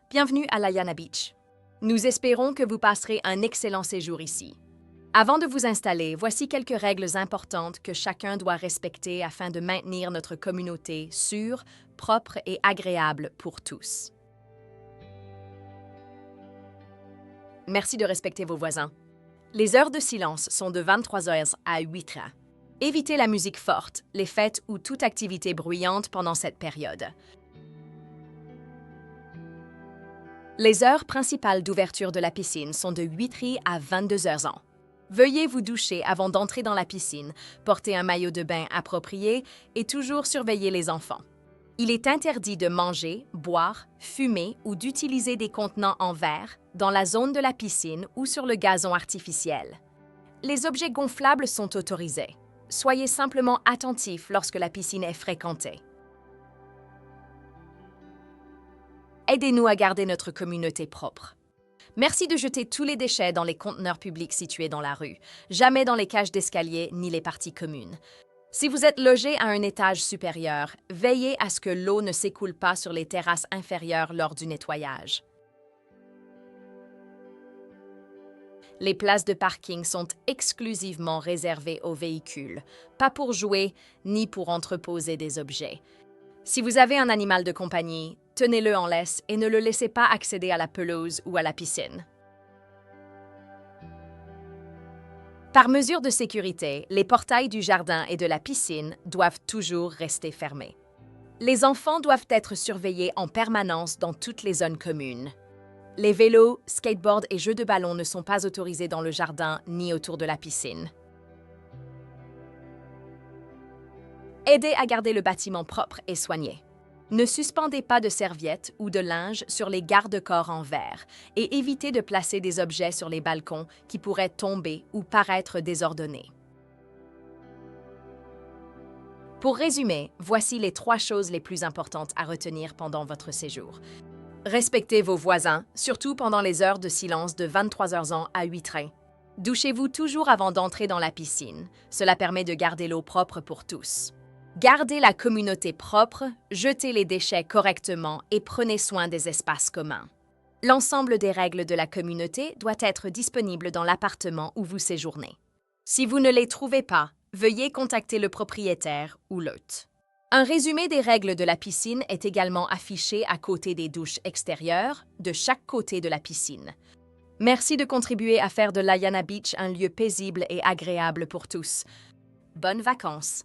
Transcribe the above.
Bienvenue à Layana Beach. Nous espérons que vous passerez un excellent séjour ici. Avant de vous installer, voici quelques règles importantes que chacun doit respecter afin de maintenir notre communauté sûre, propre et agréable pour tous. Merci de respecter vos voisins. Les heures de silence sont de 23 heures à 8 heures. Évitez la musique forte, les fêtes ou toute activité bruyante pendant cette période. Les heures principales d'ouverture de la piscine sont de 8h à 22h. Veuillez vous doucher avant d'entrer dans la piscine, porter un maillot de bain approprié et toujours surveiller les enfants. Il est interdit de manger, boire, fumer ou d'utiliser des contenants en verre dans la zone de la piscine ou sur le gazon artificiel. Les objets gonflables sont autorisés. Soyez simplement attentifs lorsque la piscine est fréquentée. Aidez-nous à garder notre communauté propre. Merci de jeter tous les déchets dans les conteneurs publics situés dans la rue, jamais dans les cages d'escalier ni les parties communes. Si vous êtes logé à un étage supérieur, veillez à ce que l'eau ne s'écoule pas sur les terrasses inférieures lors du nettoyage. Les places de parking sont exclusivement réservées aux véhicules, pas pour jouer ni pour entreposer des objets. Si vous avez un animal de compagnie, tenez-le en laisse et ne le laissez pas accéder à la pelouse ou à la piscine. Par mesure de sécurité, les portails du jardin et de la piscine doivent toujours rester fermés. Les enfants doivent être surveillés en permanence dans toutes les zones communes. Les vélos, skateboards et jeux de ballon ne sont pas autorisés dans le jardin ni autour de la piscine. Aidez à garder le bâtiment propre et soigné. Ne suspendez pas de serviettes ou de linge sur les garde-corps en verre et évitez de placer des objets sur les balcons qui pourraient tomber ou paraître désordonnés. Pour résumer, voici les 3 choses les plus importantes à retenir pendant votre séjour. Respectez vos voisins, surtout pendant les heures de silence de 23h à 8h. Douchez-vous toujours avant d'entrer dans la piscine. Cela permet de garder l'eau propre pour tous. Gardez la communauté propre, jetez les déchets correctement et prenez soin des espaces communs. L'ensemble des règles de la communauté doit être disponible dans l'appartement où vous séjournez. Si vous ne les trouvez pas, veuillez contacter le propriétaire ou l'hôte. Un résumé des règles de la piscine est également affiché à côté des douches extérieures, de chaque côté de la piscine. Merci de contribuer à faire de Layana Beach un lieu paisible et agréable pour tous. Bonnes vacances!